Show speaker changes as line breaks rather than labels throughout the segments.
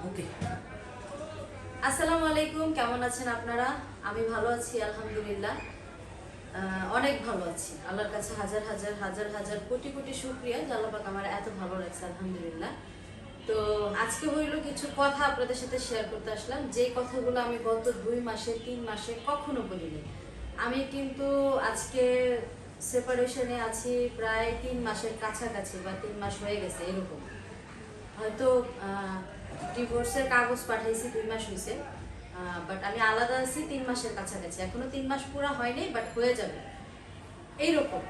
ওকে।
আসসালামু আলাইকুম, কেমন আছেন আপনারা? আমি ভালো আছি আলহামদুলিল্লাহ। অনেক ভালো আছি। আল্লাহর কাছে হাজার হাজার হাজার হাজার কোটি কোটি শুকরিয়া যে আল্লাহ পাক আমার এত ভালো রাখছে আলহামদুলিল্লাহ। তো আজকে হইলো কিছু কথা আপনাদের সাথে শেয়ার করতে আসলাম, যে কথাগুলো আমি গত 2 মাসে 3 মাসে কখনো বলিনি। আমি কিন্তু আজকে সেপারেশনে আছি প্রায় 3 মাসের কাছাকাছি, বা 3 মাস হয়ে গেছে এরকম। হয়তো ডিভোর্সের কাগজ পাঠাইছি 2 মাস হয়েছে, বাট আমি আলাদা আছি 3 মাসের কাছাকাছি। এখনো 3 মাস পুরো হয়নি, বাট হয়ে যাবে এইরকম।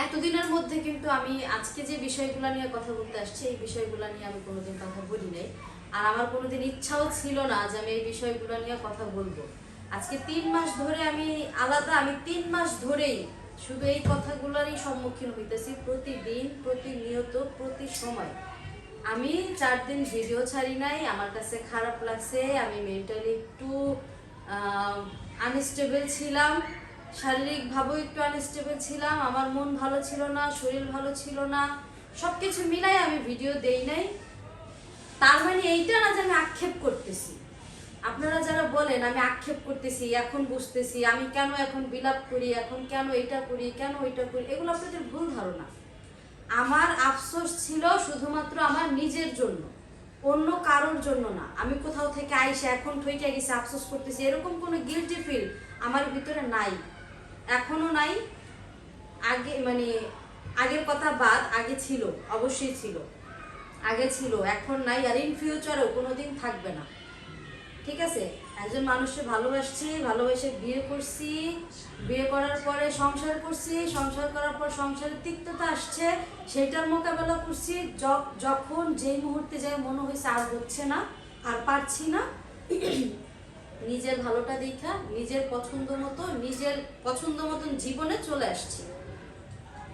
এতদিনের মধ্যে কিন্তু আমি আজকে যে বিষয়গুলো নিয়ে কথা বলতে আসছি, এই বিষয়গুলো নিয়ে আমি কোনোদিন কথা বলি নাই। আর আমার কোনোদিন ইচ্ছাও ছিল না যে আমি এই বিষয়গুলো নিয়ে কথা বলবো। আজকে 3 মাস ধরে আমি আলাদা, আমি 3 মাস ধরেই শুধু এই কথাগুলোরই সম্মুখীন হইতেছি, প্রতিদিন, প্রতিনিয়ত, প্রতি সময়। আমি 4 দিন ভিডিও ছাড়ি নাই, আমার কাছে খারাপ লাগছে। আমি মেন্টালি একটু আনস্টেবল ছিলাম, শারীরিকভাবেও একটু আনস্টেবল ছিলাম। আমার মন ভালো ছিল না, শরীর ভালো ছিল না, সব কিছু মিলাই আমি ভিডিও দেই নাই। তার মানে এইটা না যে আমি আক্ষেপ করতেছি। আপনারা যারা বলেন আমি আক্ষেপ করতেছি, এখন বুঝতেছি আমি কেন এখন বিলাপ করি, এখন কেন এটা করি, কেন ওইটা করি, এগুলো আপনাদের ভুল ধারণা। আমার আফসোস ছিল শুধুমাত্র আমার নিজের জন্য, অন্য কারোর জন্য না। আমি কোথাও থেকে আইসে এখন ঠইকে গেছি আফসোস করতেছি, এরকম কোনো গিল্টি ফিল আমার ভিতরে নাই, এখনো নাই। আগে মানে আগের কথা বাদ, আগে ছিল, অবশ্যই ছিল, আগে ছিল, এখন নাই, আর ইন ফিউচারেও কোনোদিন থাকবে না। ঠিক আছে, একজন মানুষকে ভালোবাসছি, ভালোবেসে বিয়ে করছি, বিয়ে করার পরে সংসার করছি, সংসার করার পর সংসারের তিক্ততা আসছে, সেইটার মোকাবেলা করছি। যখন যেই মুহূর্তে যাই মনে হয়েছে আর হচ্ছে না, আর পারছি না, নিজের ভালোটা দেখা নিজের পছন্দ মতন জীবনে চলে আসছি।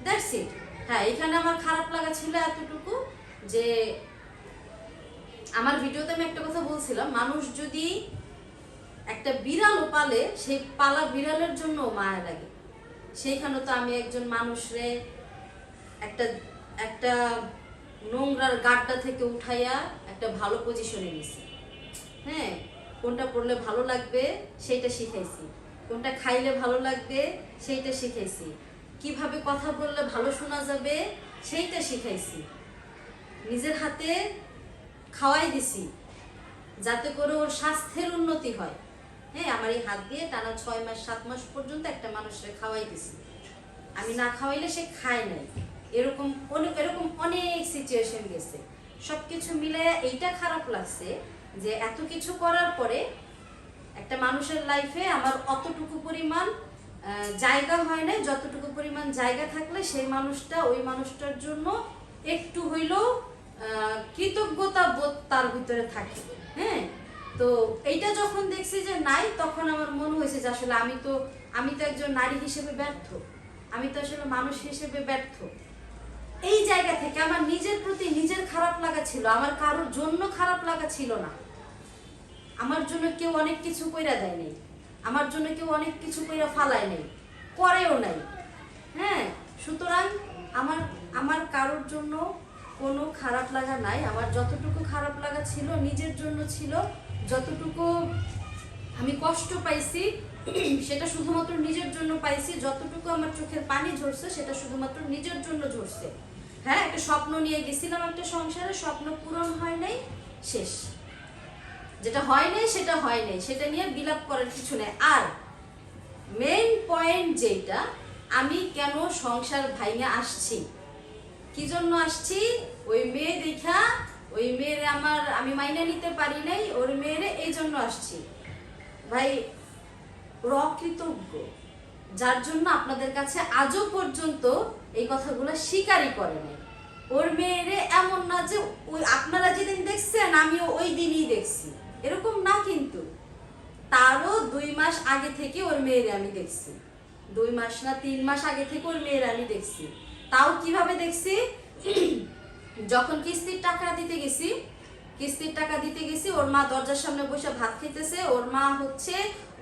That's it. হ্যাঁ, এখানে আমার খারাপ লাগা ছিল এতটুকু যে আমার ভিডিওতে আমি একটা কথা বলছিলাম, মানুষ যদি একটা বিড়ালও পালে, সেই পালা বিড়ালের জন্য মায়া লাগে। সেইখানে তো আমি একজন মানুষরে একটা একটা নোংরার গাড্ডা থেকে উঠাইয়া একটা ভালো পজিশনে নিছি। হ্যাঁ, কোনটা পড়লে ভালো লাগবে সেইটা শিখাইছি, কোনটা খাইলে ভালো লাগবে সেইটা শিখাইছি, কিভাবে কথা বললে ভালো শোনা যাবে সেইটা শিখাইছি, নিজের হাতে খাওয়াই দিছি যাতে করে ওর স্বাস্থ্যের উন্নতি হয়। হ্যাঁ, আমার এই হাত দিয়ে টানা 6 মাস 7 মাস পর্যন্ত একটা মানুষকে খাওয়াই দিছি। আমি না খাওয়াইলে সে খায় নাই। এরকম অনেক সিচুয়েশন গেছে। সবকিছু মিলে এইটা খারাপ লাগছে যে এত কিছু করার পরে একটা মানুষের লাইফে আমার অতটুকু পরিমাণ জায়গা হয় না, যতটুকু পরিমাণ জায়গা থাকলে সেই মানুষটা, ওই মানুষটার জন্য একটু হইলেও কৃতজ্ঞতা বোধ তার ভিতরে থাকে। হ্যাঁ, তো এইটা যখন দেখছি যে নাই, তখন আমার মনে হয়েছে যে আসলে আমি তো একজন নারী হিসেবে ব্যর্থ, আমি তো আসলে মানুষ হিসেবে ব্যর্থ। এই জায়গা থেকে আমার নিজের প্রতি নিজের খারাপ লাগা ছিল, আমার কারোর জন্য খারাপ লাগা ছিল না। আমার জন্য কেউ অনেক কিছু কইরা দেয় নাই, আমার জন্য কেউ অনেক কিছু কইরা ফালায় নাই, করেও নাই। হ্যাঁ, সুতরাং আমার কারোর জন্য কোনো খারাপ লাগা নাই। আমার যতটুকু খারাপ লাগা ছিল নিজের জন্য ছিল। যতটুকু আমি কষ্ট পাইছি সেটা শুধুমাত্র নিজের জন্য পাইছি। যতটুকু আমার চোখের পানি ঝরছে সেটা শুধুমাত্র নিজের জন্য ঝরছে। হ্যাঁ, একটা স্বপ্ন নিয়ে গেছিলাম, একটা সংসারে স্বপ্ন পূরণ হয় নাই, শেষ। যেটা হয় নাই সেটা হয় নাই, সেটা নিয়ে বিলাপ করার কিছু নেই। আর মেইন পয়েন্ট যেটা, আমি কেন সংসার ভাইঙা আসছি, কি জন্য আসছি, ওই মেয়ে দেখা, ওই মেয়েরে আমি মাইনা নিতে পারি নাই, ওর মেয়েরে এই জন্য আসছি। ভাই, অকৃতজ্ঞ, যার জন্য আপনাদের কাছে আজও পর্যন্ত এই কথাগুলো স্বীকারই করে নাই। ওর মেয়েরে এমন না যে ওই আপনারা যেদিন দেখছেন আমিও ওই দিনই দেখছি, এরকম না। কিন্তু তারও 2 মাস আগে থেকে ওর মেয়েরে আমি দেখছি, 2 মাস না 3 মাস আগে থেকে ওর মেয়েরে আমি দেখছি। তাও কিভাবে দেখছি, যখন কিস্তির টাকা দিতে গেছি, ওর মা দরজার সামনে বসে ভাত খেতেছে, ওর মা হচ্ছে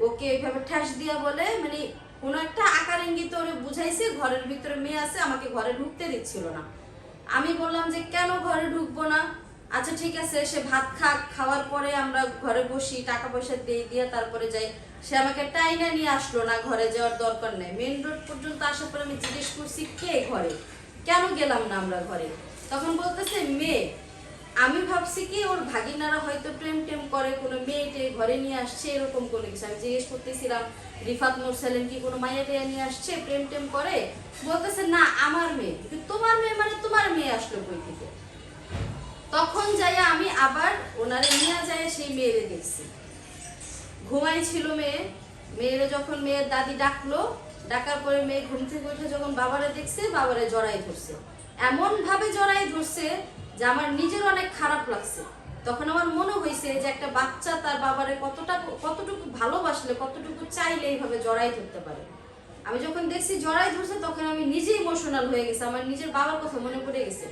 ওকে এইভাবে ঠ্যাস দিয়া বলে, মানে কোনো একটা আকার ইঙ্গিত ওরে বুঝাইছে ঘরের ভিতরে মেয়ে আছে, আমাকে ঘরে ঢুকতে দিচ্ছিল না। আমি বললাম যে কেন ঘরে ঢুকবো না, আচ্ছা ঠিক আছে, সে ভাত খাওয়ার পরে আমরা ঘরে বসি, টাকা পয়সা দিয়ে তারপরে যাই। সে আমাকে টাইনা নিয়ে আসলো না, ঘরে যাওয়ার দরকার নেই। মেন রোড পর্যন্ত আসার পরে আমি জিজ্ঞেস করছি কে ঘরে, কেন গেলাম না আমরা ঘরে। তখন বলতেছে মেয়ে। আমি ভাবছি কি ওর ভাগিনারা হয়তো প্রেম করে, কোনো মেয়েটে ঘরে নিয়ে আসছে এরকম কোনো কিছু। আমি জিজ্ঞেস করতেছিলাম রিফাত মোরসালিন কি কোনো মাইয়াটে নিয়ে আসছে প্রেম করে। বলতেছে না আমার মেয়ে। তোমার মেয়ে মানে তোমার মেয়ে আসলো কই থেকে? তখন যাইয়া আমি আবার ওনারে নিয়ে যায় সেই মেয়েরে দেখছি, ঘুমাই ছিল মেয়েরে যখন মেয়ের দাদি ডাকার পরে মেয়ে ঘুম থেকে উঠে যখন বাবারে দেখছে, বাবারে জড়াই ধরছে, এমন ভাবে জড়াই ধরছে যে আমার নিজের অনেক খারাপ লাগছে। তখন আমার মনে হয়েছে যে একটা বাচ্চা তার বাবারে কতটুকু ভালোবাসলে, কতটুকু চাইলে এইভাবে জড়াই ধরতে পারে। আমি যখন দেখছি জড়াই ধরছে তখন আমি নিজে ইমোশনাল হয়ে গেছে, আমার নিজের বাবার কথা মনে পড়ে গেছে।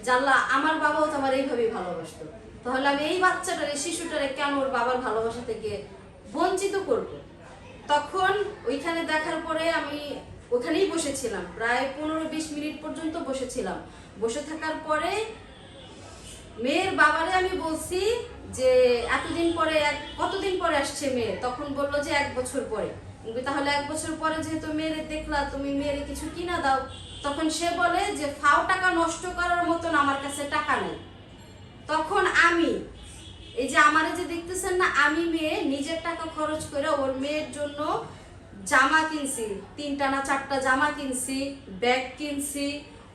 জানলা আমার বাবাও তো আমার এইভাবেই ভালোবাসতো, তাহলে আমি এই বাচ্চাটারে শিশুটারে কেন ওর বাবার ভালোবাসা থেকে বঞ্চিত করব? তখন ওইখানে দেখার পরে আমি ওখানেই বসেছিলাম, প্রায় 15-20 মিনিট পর্যন্ত বসেছিলাম। বসে থাকার পরে মেয়ের বাবারে আমি বলছি যে এতদিন পরে কতদিন পরে আসছে মেয়ে? তখন বললো যে 1 বছর পরে। তাহলে 1 বছর পরে যেহেতু মেয়েরে দেখলা, তুমি মেয়েরে কিছু কিনা দাও। তখন সে বলে যে ফাও টাকা নষ্ট করার মতন আমার কাছে টাকা নেই। তখন আমি এই যে আমারে যে দেখতেছেন না, আমি মেয়ে নিজের টাকা খরচ করে ওর মেয়ের জন্য জামা কিনছি, 3টা না 4টা জামা কিনছি, ব্যাগ কিনছি,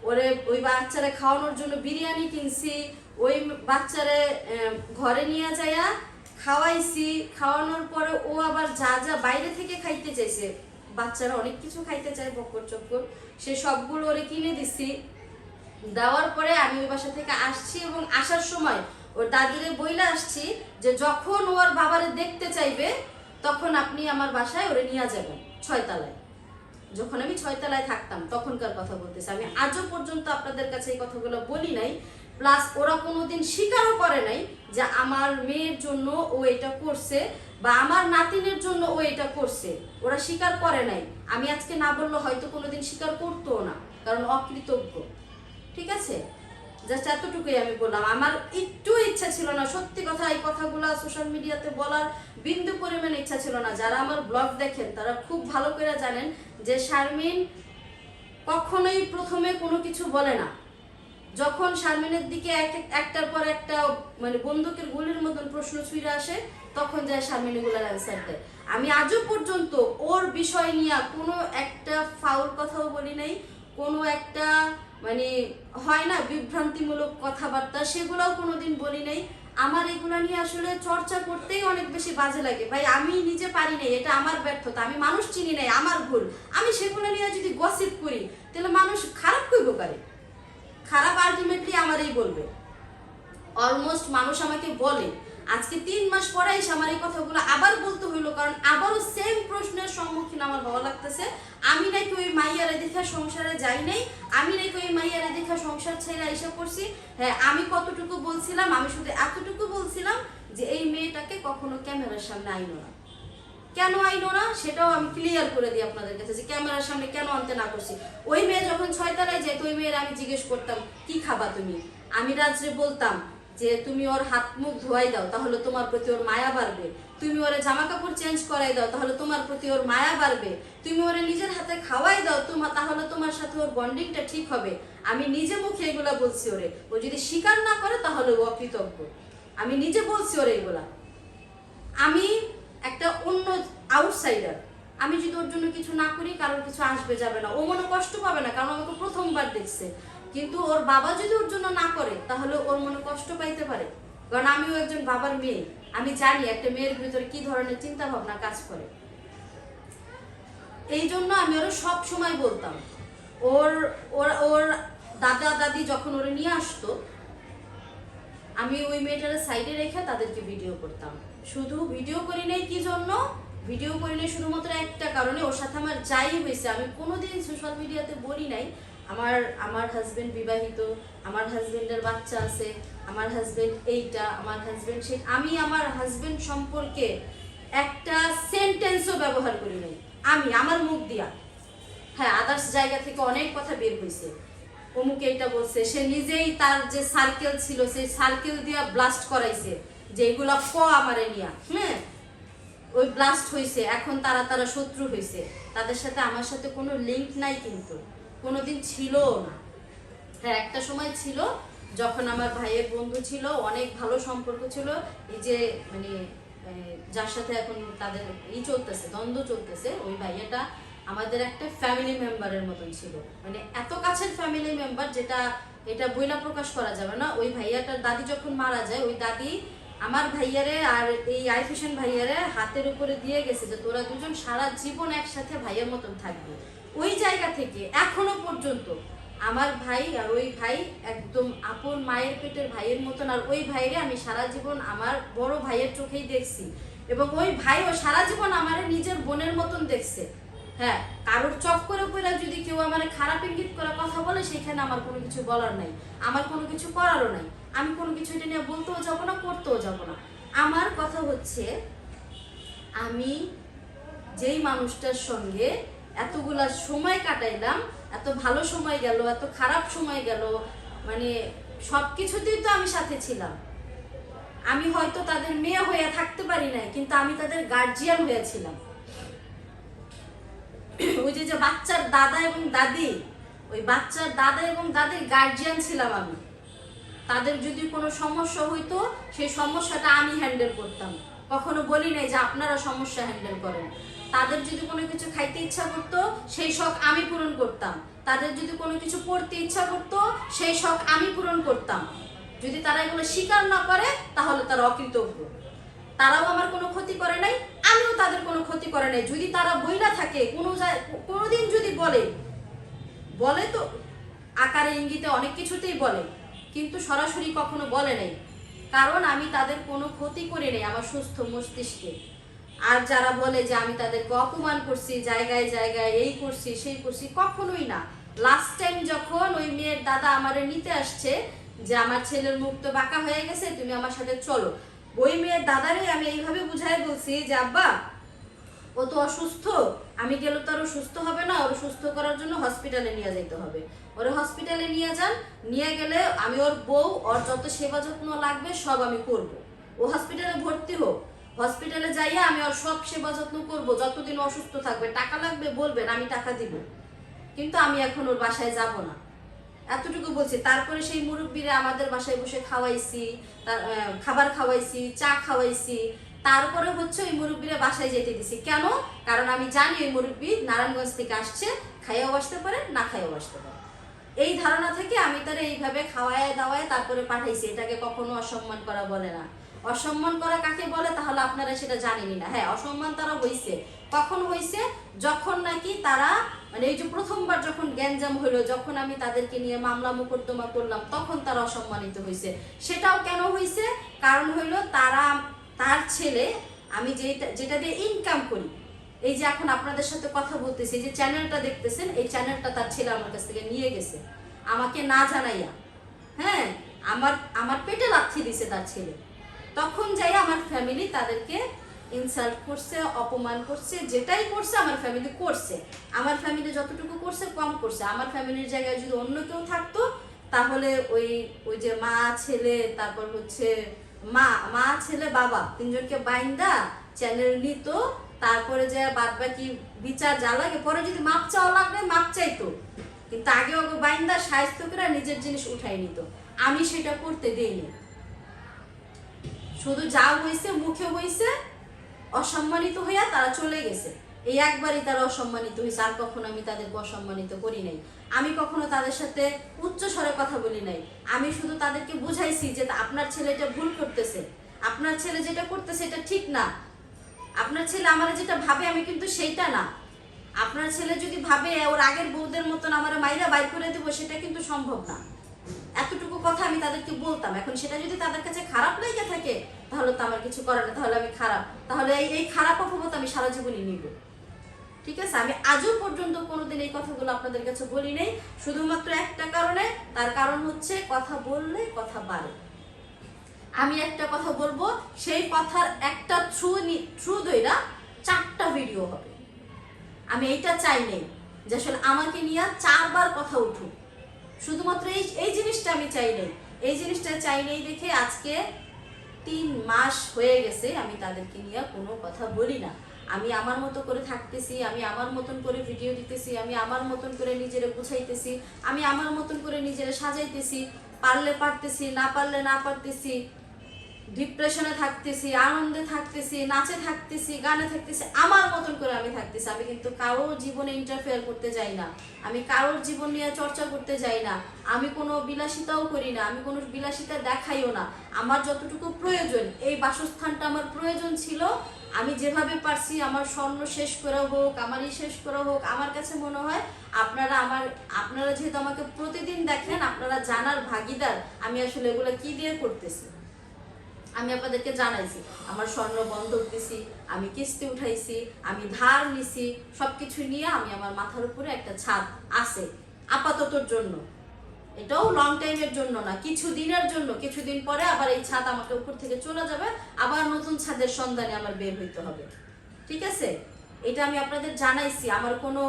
ওরে ওই বাচ্চারে খাওয়ানোর জন্য বিরিয়ানি কিনছি, ওই বাচ্চারে ঘরে নিয়ে যাইয়া খাওয়াইছি। খাওয়ানোর পরে ও আবার যা বাইরে থেকে খাইতে চাইছে, বাচ্চারা অনেক কিছু খাইতে চায় বকর চক্কর, সে সবগুলো ওরে কিনে দিছি। দেওয়ার পরে আমি ওই বাসা থেকে আসছি এবং আসার সময় ওর দাদিরে বইলা আসছি যে যখন ওর বাবারে দেখতে চাইবে তখন আপনি আমার বাসায় ওরে নিয়ে যাবেন 6 তলায়। যখন আমি 6 তলায় থাকতাম তখনকার কথা বলতেছি, আমি আজও পর্যন্ত আপনাদের কাছে এই কথাগুলো বলি নাই। প্লাস ওরা কোনোদিন স্বীকারও করে নাই যে আমার মেয়ের জন্য ও এটা করছে বা আমার নাতিনের জন্য ও এটা করছে, ওরা স্বীকার করে নাই। আমি আজকে না বললে হয়তো কোনোদিন স্বীকার করতো না, কারণ অকৃতজ্ঞ। ঠিক আছে, জাস্ট এতটুকুই আমি বললাম। আমার একটু ইচ্ছা ছিল না, সত্যি কথা, এই কথাগুলো সোশ্যাল মিডিয়াতে বলার বিন্দু পরিমাণ ইচ্ছা ছিল না। যারা আমার ব্লগ দেখেন তারা খুব ভালো করে জানেন যে শারমিন কখনোই প্রথমে কোনো কিছু বলে না। যখন শারমিনের দিকে একটার পর একটা মানে বন্দুকের গুলির মতন প্রশ্ন ছুঁড়ে আসে, তখন যায় শারমিন এগুলোর অ্যান্সার দেয়। আমি আজও পর্যন্ত ওর বিষয় নিয়ে কোনো একটা ফাউল কথাও বলি নাই, কোনো একটা মানে হয় না বিভ্রান্তিমূলক কথাবার্তা, সেগুলোও কোনোদিন বলি নাই। আমার এগুলো নিয়ে আসলে চর্চা করতেই অনেক বেশি বাজে লাগে ভাই। আমি নিজে পারি নাই, এটা আমার ব্যর্থতা, আমি মানুষ চিনি নাই, আমার ভুল। আমি সেগুলো নিয়ে যদি গসিপ করি তাহলে মানুষ খারাপ কইব পারে, খারাপ আলটিমেটলি আমারই বলবে। অলমোস্ট মানুষ আমাকে বলে, আজকে 3 মাস পরে এসে আমার এই কথাগুলো আবার বলতে হইলো, কারণ আবারও সেম প্রশ্নের সম্মুখীন আমার হওয়া লাগতেছে। আমি নাকি ওই মাইয়ারে দেখা সংসারে যাই নাই, আমি নাকি ওই মাইয়ারে দেখা সংসার ছেড়ে এসে করছি। হ্যাঁ, আমি কতটুকু বলছিলাম, আমি শুধু এতটুকু বলছিলাম যে এই মেয়েটাকে কখনো ক্যামেরার সামনে আইনো না। কেন আইনো না সেটাও আমি ক্লিয়ার করে দিই আপনাদের কাছে, যে ক্যামেরার সামনে কেন আনতে না করছি। ওই মেয়ে যখন 6 তলায় যেত, ওই মেয়ের আমি জিজ্ঞেস করতাম কি খাবা তুমি? আমি রাত্রে বলতাম যে তুমি ওর হাত মুখ ধোয়াই দাও, তাহলে তোমার প্রতি ওর মায়া বাড়বে। তুমি ওরে জামা কাপড় চেঞ্জ করাই দাও, তাহলে তোমার প্রতি ওর মায়া বাড়বে। তুমি ওরে নিজের হাতে খাওয়াই দাও, তাহলে তোমার সাথে ওর বন্ডিংটা ঠিক হবে। আমি নিজে মুখে এগুলা বলছি ওরে। ও যদি স্বীকার না করে তাহলে ও অকৃতজ্ঞ। আমি নিজে বলছি ওরে এগুলা। আমি একটা অন্য আউটসাইডার, আমি যদি ওর জন্য কিছু না করি কারোর কিছু আসবে যাবে না, ও মনে কষ্ট পাবে না, কারণ আমাকে প্রথমবার দেখছে। কিন্তু ওর বাবা যদি ওর জন্য না করে তাহলে ওর মনে কষ্ট পাইতে পারে, কারণ আমিও একজন বাবার মেয়ে। আমি জানি একটা মেয়ের ভিতরে কি ধরনের চিন্তা ভাবনা কাজ করে। এই জন্য আমি ওরা সব সময় বলতাম, ওর ওর ওর দাদা দাদি যখন ওরে নিয়ে আসতো, আমি ওই মেয়েটার সাইডে রেখে তাদেরকে ভিডিও করতাম। শুধু ভিডিও করি নাই কি জন্য? ভিডিও করি নাই শুধুমাত্র একটা কারণে, ওর সাথে আমার যাই হয়েছে আমি কোনোদিন সোশ্যাল মিডিয়াতে বলি নাই আমার হাজবেন্ড বিবাহিত, আমার হাজবেন্ডের বাচ্চা আছে, আমার হাজবেন্ড এইটা, আমার হাজবেন্ড সে। আমি আমার হাজবেন্ড সম্পর্কে একটা সেন্টেন্সও ব্যবহার করি নাই আমি আমার মুখ দিয়া। হ্যাঁ, আদার্স জায়গা থেকে অনেক কথা বের হয়েছে, অমুকে এটা বলছে, সে নিজেই তার যে সার্কেল ছিল সেই সার্কেল দিয়ে ব্লাস্ট করাইছে, যে এগুলা আমারে নিয়া, হ্যাঁ ওই ব্লাস্ট হয়েছে, এখন তারা তারা শত্রু হয়েছে। তাদের সাথে আমার সাথে কোনো লিঙ্ক নাই, কিন্তু কোনোদিন ছিলও না। হ্যাঁ একটা সময় ছিল যখন আমার ভাইয়ের বন্ধু ছিল, অনেক ভালো সম্পর্ক ছিল। এই যে মানে যার সাথে এখন তাদের চলতেছে, দ্বন্দ্ব চলতেছে, ওই ভাইয়াটা আমাদের একটা ফ্যামিলি মেম্বারের মতন ছিল, মানে এত কাছের ফ্যামিলি মেম্বার যেটা এটা বইলা প্রকাশ করা যাবে না। ওই ভাইয়াটার দাদি যখন মারা যায়, ওই দাদি আমার ভাইয়ারে আর এই আরিফ হোসেন ভাইয়ারে হাতের উপরে দিয়ে গেছে যে তোরা দুজন সারা জীবন একসাথে ভাইয়ের মতন থাকবে। ওই জায়গা থেকে এখনো পর্যন্ত আমার ভাই আর ওই ভাই একদম আপন মায়ের পেটের ভাইয়ের মতন। আর ওই ভাইরে আমি সারা জীবন আমার বড় ভাইয়ের চোখেই দেখছি, এবং ওই ভাইও সারা জীবন আমার নিজের বোনের মতন দেখছে। হ্যাঁ কারোর চক্করে পড়ে যদি কেউ আমার খারাপ ইঙ্গিত করে কথা বলে, সেখানে আমার কোনো কিছু বলার নাই, আমার কোনো কিছু করারও নাই, আমি কোনো কিছু এটা নিয়ে বলতেও যাবো না, করতেও যাবো না। আমার কথা হচ্ছে, আমি যেই মানুষটার সঙ্গে এতগুলা সময় কাটাইলাম, এত ভালো সময় গেল, এত খারাপ সময় গেল, মানে সব কিছুতেই তো আমি সাথে ছিলাম। আমি হয়তো তাদের মেয়ে হয়ে থাকতে পারি নাই, কিন্তু আমি তাদের গার্জিয়ান হয়েছিলাম। ওই যে বাচ্চার দাদা এবং দাদি, ওই বাচ্চার দাদা এবং দাদির গার্জিয়ান ছিলাম আমি। তাদের যদি কোনো সমস্যা হইতো, সেই সমস্যাটা আমি হ্যান্ডেল করতাম। কখনো বলি নাই যে আপনারা সমস্যা হ্যান্ডেল করেন। তাদের যদি কোনো কিছু খাইতে ইচ্ছা করতো, সেই শখ আমি পূরণ করতাম। তাদের যদি কোনো কিছু পড়তে ইচ্ছা করতো, সেই শখ আমি পূরণ করতাম। যদি তারা এগুলো স্বীকার না করে, তাহলে তারা অকৃতজ্ঞ। তারাও আমার কোনো ক্ষতি করে নাই, আমিও তাদের কোনো ক্ষতি করে নাই। যদি তারা বইলা থাকে, কোনোদিন যদি বলে তো আকারে ইঙ্গিতে অনেক কিছুতেই বলে, কিন্তু সরাসরি কখনো বলে নাই, কারণ আমি তাদের কোনো ক্ষতি করি নাই আমার সুস্থ মস্তিষ্কে। আর যারা বলে যে আমি তাদেরকে অপমান করছি, জায়গায় জায়গায় এই করছি সেই করছি, কখনোই না। লাস্ট টাইম যখন ওই মেয়ের দাদা আমারে নিতে আসছে, যে আমার ছেলের মুখ তো বাঁকা হয়ে গেছে, তুমি আমার সাথে চলো, ওই মেয়ের দাদারে আমি এইভাবে বুঝাই বলছি যে আব্বা ও তো অসুস্থ, আমি গেলে তো আরো সুস্থ হবে না, ওর সুস্থ করার জন্য হসপিটালে নিয়ে যেতে হবে। ওরে হসপিটালে নিয়ে যান, নিয়ে গেলে আমি ওর বউ, ওর যত সেবা যত্ন লাগবে সব আমি করব। ও হসপিটালে ভর্তি হোক, হসপিটালে যাইয়া আমি ওর সব সেবা যত্ন করব, যতদিন অসুস্থ থাকবে। টাকা লাগবে বলবেন, আমি টাকা দিব, কিন্তু আমি এখন ওর বাসায় যাব না, এতটুকু বলছি। তারপরে সেই মুরব্বীরা আমাদের বাসায় বসে খাওয়াইছি, খাবার খাওয়াইছি, চা খাওয়াইছি। তারপরে হচ্ছে ওই মুরব্বীরা বাসায় যেতে দিছি। কেন? কারণ আমি জানি ওই মুরব্বী নারায়ণগঞ্জ থেকে আসছে, খাইয়াও আসতে পারে, না খাইয়াও আসতে পারে। এই ধারণা থেকে আমি তারা এইভাবে খাওয়ায় দাওয়ায় তারপরে পাঠাইছি। এটাকে কখনো অসম্মান করা বলে না। অসম্মান করা কাকে বলে তাহলে আপনারা সেটা জানেনই না। হ্যাঁ অসম্মান তারা হয়েছে, কখন হয়েছে? যখন নাকি তারা মানে এই যে প্রথমবার যখন গ্যাঞ্জাম হইলো, যখন আমি তাদেরকে নিয়ে মামলা মোকদ্দমা করলাম, তখন তারা অসম্মানিত হয়েছে। সেটাও কেন হয়েছে? কারণ হইলো তার ছেলে, আমি যেটা দিয়ে ইনকাম করি, এই যে এখন আপনাদের সাথে কথা বলতেছি, এই যে চ্যানেলটা দেখতেছেন, এই চ্যানেলটা তার ছেলে আমার কাছ থেকে নিয়ে গেছে আমাকে না জানাইয়া। হ্যাঁ আমার পেটে লাথি দিছে তার ছেলে। তখন যাই আমার ফ্যামিলি তাদেরকে ইনসাল্ট করছে, অপমান করছে, যেটাই করছে আমার ফ্যামিলি করছে। আমার ফ্যামিলি যতটুকু করছে কম করছে। আমার ফ্যামিলির জায়গায় যদি অন্য কেউ থাকতো, তাহলে ওই যে মা ছেলে, তারপর হচ্ছে মা ছেলে বাবা তিনজনকে বাইন্দা চ্যানেল নিত, তারপরে যে বাদ বাকি বিচার যা লাগে, পরে যদি মাপ চাওয়া লাগবে মাপ চাইতো, কিন্তু আগে ওকে বাইন্দা সাহিত্য করে নিজের জিনিস উঠাই নিত। আমি সেটা করতে দেইনি। শুধু যা হয়েছে মুখে হয়েছে, অসম্মানিত হইয়া তারা চলে গেছে। এই একবারই তারা অসম্মানিত হয়েছে, আর কখনো আমি তাদেরকে অসম্মানিত করি নাই। আমি কখনো তাদের সাথে উচ্চ স্বরে কথা বলি নাই। আমি শুধু তাদেরকে বুঝাইছি যে আপনার ছেলে এটা ভুল করতেছে, আপনার ছেলে যেটা করতেছে এটা ঠিক না। আপনার ছেলে আমার যেটা ভাবে আমি কিন্তু সেইটা না। আপনার ছেলে যদি ভাবে ওর আগের বউদের মতন আমার মাইরা বাইর করে দেবো, সেটা কিন্তু সম্ভব না। এতটুকু কথা আমি তাদেরকে বলতাম। এখন সেটা যদি তাদের কাছে খারাপ লেগে থাকে, তাহলে তো আমার কিছু করার না, তাহলে আমি খারাপ, তাহলে এই খারাপ অপবাদ আমি সারা জীবনই নিব। ঠিক আছে? আমি আজও পর্যন্ত কোনোদিন এই কথাগুলো আপনাদের কাছে বলি নাই, শুধুমাত্র একটা কারণে। তার কারণ হচ্ছে কথা বললে কথা বাড়ে। আমি একটা কথা বলবো, সেই কথার একটা থ্রু ধইরা 4টা ভিডিও হবে। আমি এইটা চাই নাই যে আসলে আমাকে নিয়ে 4বার কথা উঠুক। শুধুমাত্র এই জিনিসটা আমি চাই নাই, এই জিনিসটা চাই নাই দেখে আজকে 3 মাস হয়ে গেছে আমি তাদেরকে নিয়ে কোনো কথা বলি না। আমি আমার মতো করে থাকতেছি, আমি আমার মতন করে ভিডিও দিতেছি, আমি আমার মতন করে নিজেরে গুছাইতেছি, আমি আমার মতন করে নিজেরে সাজাইতেছি, পারলে পারতেছি, না পারলে না পারতেছি, ডিপ্রেশনে থাকতেছি, আনন্দে থাকতেছি, নাচে থাকতেছি, গানে থাকতেছি, আমার মতন করে আমি থাকতেছি। আমি কিন্তু কারোর জীবনে ইন্টারফেয়ার করতে যাই না, আমি কারোর জীবন নিয়ে চর্চা করতে যাই না, আমি কোনো বিলাসিতাও করি না, আমি কোনো বিলাসিতা দেখাইও না। আমার যতটুকু প্রয়োজন, এই বাসস্থানটা আমার প্রয়োজন ছিল, আমি যেভাবে পারছি আমার স্বর্ণ শেষ করা হোক, আমারই শেষ করা হোক, আমার কাছে মনে হয় আপনারা যেহেতু আমাকে প্রতিদিন দেখেন, আপনারা জানার ভাগিদার আমি আসলে এগুলো কি দিয়ে করতেছি। আমি আপনাদেরকে জানাইছি আমার স্বর্ণ বন্ধক দিছি, আমি কিস্তি উঠাইছি, আমি ধার নিছি, সবকিছু নিয়ে আমি আমার মাথার উপরে একটা ছাদ আছে আপাততর জন্য। এটাও লং টাইমের জন্য না, কিছু দিনের জন্য। কিছুদিন পরে আবার এই ছাদ আমাকে উপর থেকে চলে যাবে, আবার নতুন ছাদের সন্ধানে আমার বের হইতে হবে। ঠিক আছে, এটা আমি আপনাদের জানাইছি। আমার কোনো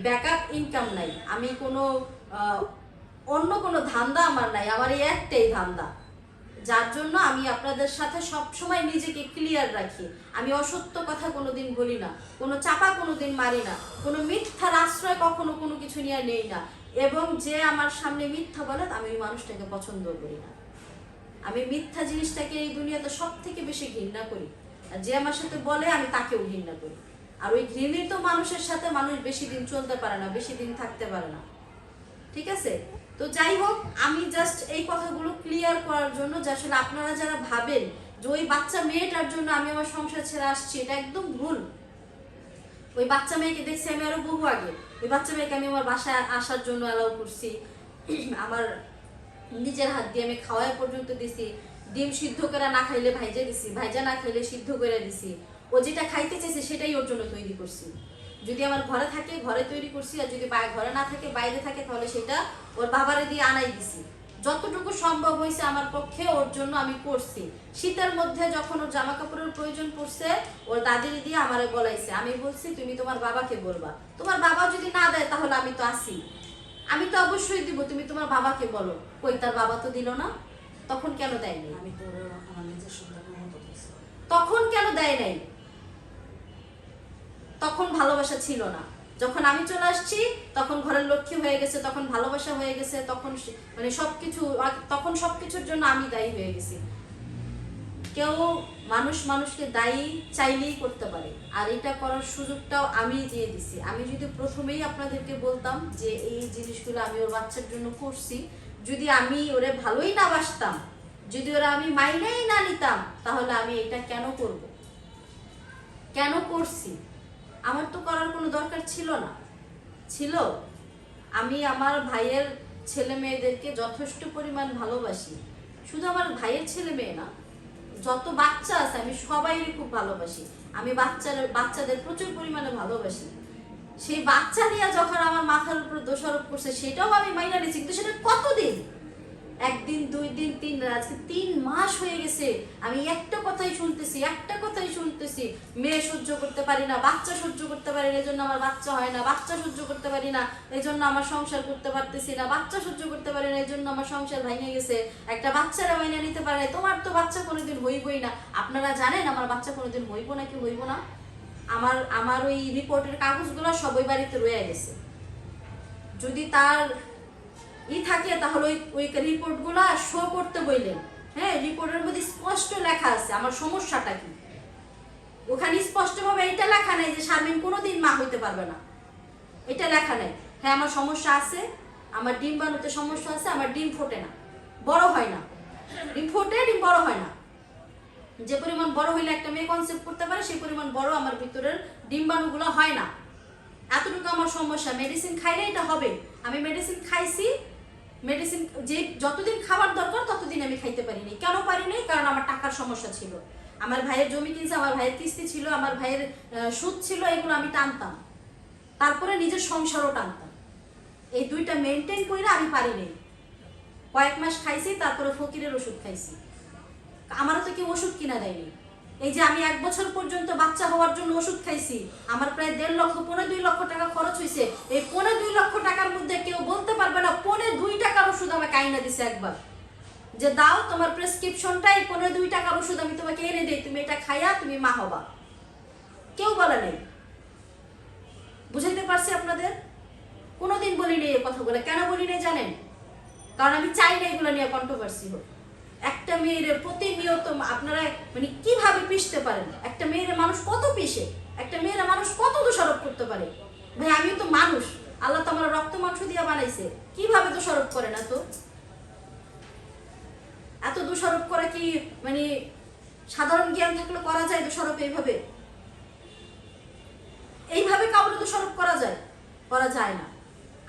ব্যাকআপ ইনকাম নাই, আমি কোনো অন্য কোনো ধান্দা আমার নাই, আমার এই একটাই ধান্দা, যার জন্য আমি আপনাদের সাথে সব সময় নিজেকে ক্লিয়ার রাখি। আমি অসত্য কথা কোনোদিন বলি না, কোনো চাপা কোনোদিন মারি না, কোনো মিথ্যার আশ্রয় কখনো কোনো কিছু নিয়ে নেই না। এবং যে আমার সামনে মিথ্যা বলে আমি ওই মানুষটাকে পছন্দ করি না। আমি মিথ্যা জিনিসটাকে এই দুনিয়াতে সব থেকে বেশি ঘৃণা করি, আর যে আমার সাথে বলে আমি তাকেও ঘৃণা করি। আর ওই ঘৃণিত মানুষের সাথে মানুষ বেশি দিন চলতে পারে না, বেশি দিন থাকতে পারে না। ঠিক আছে, তো যাই হোক, আমি জাস্ট এই কথাগুলো ক্লিয়ার করার জন্য যে আসলে আপনারা যারা ভাবেন যে ওই বাচ্চা মেয়েটার জন্য আমি আমার সংসার ছেড়ে আসছি, এটা একদম ভুল। ওই বাচ্চা মেয়েকে দেখছি আমি আরো বহু আগে, ওই বাচ্চা মেয়েকে আমি আমার বাসায় আসার জন্য অ্যালাউ করছি, আমার নিজের হাত দিয়ে আমি খাওয়াই পর্যন্ত দিছি, ডিম সিদ্ধ করে না খাইলে ভাইজা দিছি, ভাইজা না খাইলে সিদ্ধ করে দিছি, ও যেটা খাইতে চাইছে সেটাই ওর জন্য তৈরি করছি। যদি আমার ঘরে থাকে ঘরে তৈরি করছি, আর যদি ঘরে না থাকে বাইরে থাকে তাহলে সেটা ওর বাবারে দিয়ে আনাই দিছি। যতটুকু সম্ভব হয়েছে আমার পক্ষে ওর জন্য আমি করছি। শীতের মধ্যে যখন ওর জামা কাপড়ের প্রয়োজন পড়ছে, ওর দাদির দিয়ে আমারে বলাইছে, আমি বলছি তুমি তোমার বাবাকে বলবা, তোমার বাবা যদি না দেয় তাহলে আমি তো আসি, আমি তো অবশ্যই দিব, তুমি তোমার বাবাকে বলো। কই তার বাবা তো দিল না, তখন কেন দেয়নি?
আমি তো আমার নিজের সন্তানের মতো দেখছি।
তখন কেন দেয় নাই? তখন ভালোবাসা ছিল না। যখন আমি চলে আসছি তখন ঘরের লক্ষ্মী হয়ে গেছে, তখন ভালোবাসা হয়ে গেছে, তখন মানে সবকিছু, তখন সবকিছুর জন্য আমি দায়ী হয়ে গেছি। কেউ মানুষকে দায়ী চাইলেই করতে পারে, আর এটা করার সুযোগটাও আমি দিয়ে দিছি। আমি যদি প্রথমেই আপনাদেরকে বলতাম যে এই জিনিসগুলো আমি ওর বাচ্চার জন্য করছি, যদি আমি ওরে ভালোই না বাসতাম, যদি ওরা আমি মাইনেই না নিতাম, তাহলে আমি এটা কেন করব, কেন করছি? আমার তো করার কোনো দরকার ছিল না। ছিল, আমি আমার ভাইয়ের ছেলে মেয়েদেরকে যথেষ্ট পরিমাণ ভালোবাসি। শুধু আমার ভাইয়ের ছেলে মেয়ে না, যত বাচ্চা আছে আমি সবাইকে খুব ভালোবাসি। আমি বাচ্চাদের প্রচুর পরিমাণে ভালোবাসি। সেই বাচ্চা নিয়ে যখন আমার মাথার উপর দোষারোপ করছে, সেটাও আমি মাইনা নিয়েছি, কিন্তু সেটা কতদিন? একদিন, 2 দিন, 3 দিন, আজকে 3 মাস হয়ে গেছে আমি একটা কথাই শুনতেছি, মেয়ে সহ্য করতে পারি না, বাচ্চা সহ্য করতে পারি না, এই জন্য আমার বাচ্চা হয় না, বাচ্চা সহ্য করতে পারি না এই জন্য আমার সংসার করতে পারতেছি না, বাচ্চা সহ্য করতে পারি না এই জন্য আমার সংসার ভেঙে গেছে, একটা বাচ্চারা মাইনা নিতে পারে, তোমার তো বাচ্চা কোনোদিন হইবই না। আপনারা জানেন আমার বাচ্চা কোনোদিন হইব নাকি হইব না? আমার ওই রিপোর্টের কাগজগুলো সবাই বাড়িতে রয়ে গেছে। যদি তার থাকে তাহলে ওই রিপোর্টগুলো শো করতে বললেন। হ্যাঁ, রিপোর্টের মধ্যে স্পষ্ট লেখা আছে আমার সমস্যাটা কি। ওখানে স্পষ্টভাবে এটা লেখা নেই যে শারমিন কোনোদিন মা হইতে পারবে না, এটা লেখা নেই। হ্যাঁ, আমার সমস্যা আছে, আমার ডিম বানাতে সমস্যা আছে, আমার ডিম ফোটে না, বড় হয় না, ডিম ফোটে, ডিম বড় হয় না। যে পরিমাণ বড় হইলে একটা মেয়ে কনসেপ্ট করতে পারে সেই পরিমাণ বড় আমার ভিতরের ডিম্বাণুগুলো হয় না। এতটুকু আমার সমস্যা। মেডিসিন খাইলে এটা হবে। আমি মেডিসিন খাইছি, মেডিসিন যে যতদিন খাবার দরকার ততদিন আমি খাইতে পারিনি। কেন পারিনি? কারণ আমার টাকার সমস্যা ছিল, আমার ভাইয়ের জমি কিনছে, আমার ভাইয়ের কিস্তি ছিল, আমার ভাইয়ের সুদ ছিল, এগুলো আমি টানতাম, তারপরে নিজের সংসারও টানতাম। এই দুইটা মেনটেন করে আমি পারিনি। কয়েক মাস খাইছি, তারপরে ফকিরের ওষুধ খাইছি। আমারও তো কেউ ওষুধ কিনা দেয়নি, এই যে আমি 1 বছর পর্যন্ত বাচ্চা হওয়ার জন্য ওষুধ খাইছি, আমার প্রায় 1.5 লক্ষ 2.5 লক্ষ টাকা খরচ হয়েছে। এই 2.5 লক্ষ টাকার মধ্যে কেউ বলতে পারবে না 2.5 টাকার ওষুধ আমাকে আইনা দিছে একবার, যে দাও তোমার প্রেসক্রিপশনটাই 2.5 টাকার ওষুধ আমি তোমাকে এনে দেই, তুমি এটা খাইয়া তুমি মা হবা। কেউ বলে নেই। বুঝাইতে পারছি আপনাদের? কোনোদিন বলি নেই এই কথাগুলো। কেন বলি নেই জানেন? কারণ আমি চাই না এগুলো নিয়ে কন্ট্রোভার্সি হোক। একটা মেয়ের প্রতিনিয়ত আপনারা মানে কিভাবে পিষতে পারেন? একটা মেয়ের মানুষ কত পিষে, একটা মেয়ের মানুষ কত দোষারোপ করতে পারে? ভাই আমিও তো মানুষ, আল্লাহ তো আমার রক্ত মাংস দিয়ে বানাইছে, কিভাবে দোষারোপ করে না? তো এত দোষারোপ করা কি মানে সাধারণ জ্ঞান থাকলে করা যায়? দোষারোপ এইভাবে এইভাবে কাউকে দোষারোপ করা যায়? করা যায় না।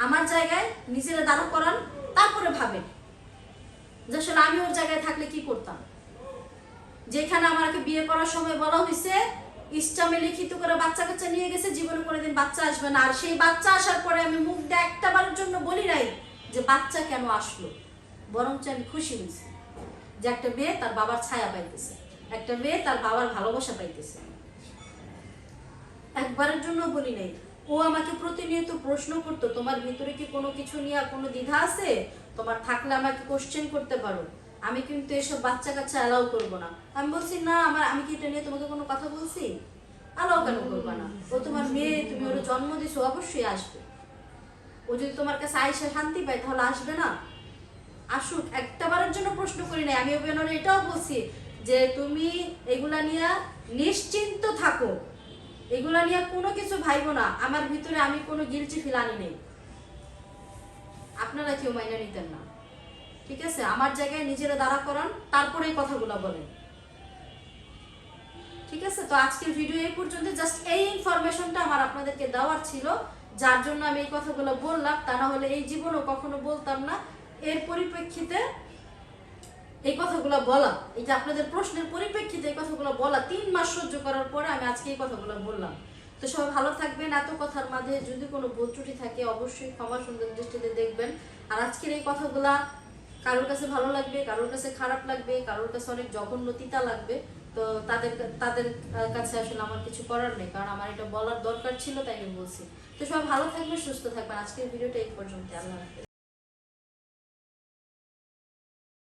আমার জায়গায় নিজেরা দাঁড় করান, তারপরে ভাবেন যে আসলে আমি ওর জায়গায় থাকলে কি করতাম। যেখানে আমাকে বিয়ে করার সময় বলা হয়েছে ইসলামে লিখিত করে বাচ্চা কাচ্চা নিয়ে গেছে, জীবনে কোনোদিন বাচ্চা আসবে না, আর সেই বাচ্চা আসার পরে আমি মুখ দিয়ে একটা বারের জন্য বলি নাই যে বাচ্চা কেন আসলো, বরঞ্চ আমি খুশি হয়েছি যে একটা মেয়ে তার বাবার ছায়া পাইতেছে, একটা মেয়ে তার বাবার ভালোবাসা পাইতেছে। একবারের জন্য বলি নাই। ও আমাকে প্রতিনিয়ত প্রশ্ন করতো তোমার ভিতরে কি কোনো কিছু নিয়ে কোনো দ্বিধা আছে, তোমার থাকলে আমাকে কোশ্চেন করতে পারো, আমি কিন্তু এসব বাচ্চা কাচ্চা অ্যালাউ করবো না। আমি বলছি না, আমি কি এটা নিয়ে তোমাকে কোনো কথা বলছি? অ্যালাউ কেন করবা না? ও তোমার মেয়ে, তুমি ওর জন্ম দিছো, অবশ্যই আসবে। ও যদি তোমার কাছে আইসা শান্তি পায় তাহলে আসবে না? আসুক। একটা বারের জন্য প্রশ্ন করি নাই। আমি ওনারা এটাও বলছি যে তুমি এগুলা নিয়ে নিশ্চিন্ত থাকো, এগুলা নিয়ে কোনো কিছু ভাইবো না, আমার ভিতরে আমি কোনো গিলটি ফিল আনি নেই। আপনারা কেউ মাইনা নিতেন না, ঠিক আছে? আমার জায়গায় নিজেরা দাঁড়া করান, তারপরে এই কথাগুলো বলেন, ঠিক আছে? তো আজকের ভিডিও এই পর্যন্ত। জাস্ট এই ইনফরমেশনটা আমার আপনাদেরকে দেওয়ার ছিল, যার জন্য আমি এই কথাগুলো বললাম। তা না হলে এই জীবনও কখনো বলতাম না। এর পরিপ্রেক্ষিতে এই কথাগুলো বলা, এই যে আপনাদের প্রশ্নের পরিপ্রেক্ষিতে এই কথাগুলো বলা, 3 মাস সহ্য করার পরে আমি আজকে এই কথাগুলো বললাম। তো সবাই ভালো থাকবেন। এত কথার মাঝে যদি কোনো ভুল ত্রুটি থাকে অবশ্যই ক্ষমা সুন্দর দৃষ্টিতে দেখবেন। আর আজকের এই কথাগুলা কারোর কাছে ভালো লাগবে, কারোর কাছে খারাপ লাগবে, কারোর কাছে অনেক জঘন্য তিতা লাগবে। তো তাদের কাছে আসলে আমার কিছু করার নেই, কারণ আমার এটা বলার দরকার ছিল, তাই আমি বলছি। তো সবাই ভালো থাকবেন, সুস্থ থাকবেন। আজকের ভিডিওটা এই পর্যন্ত। আল্লাহ হাফেজ।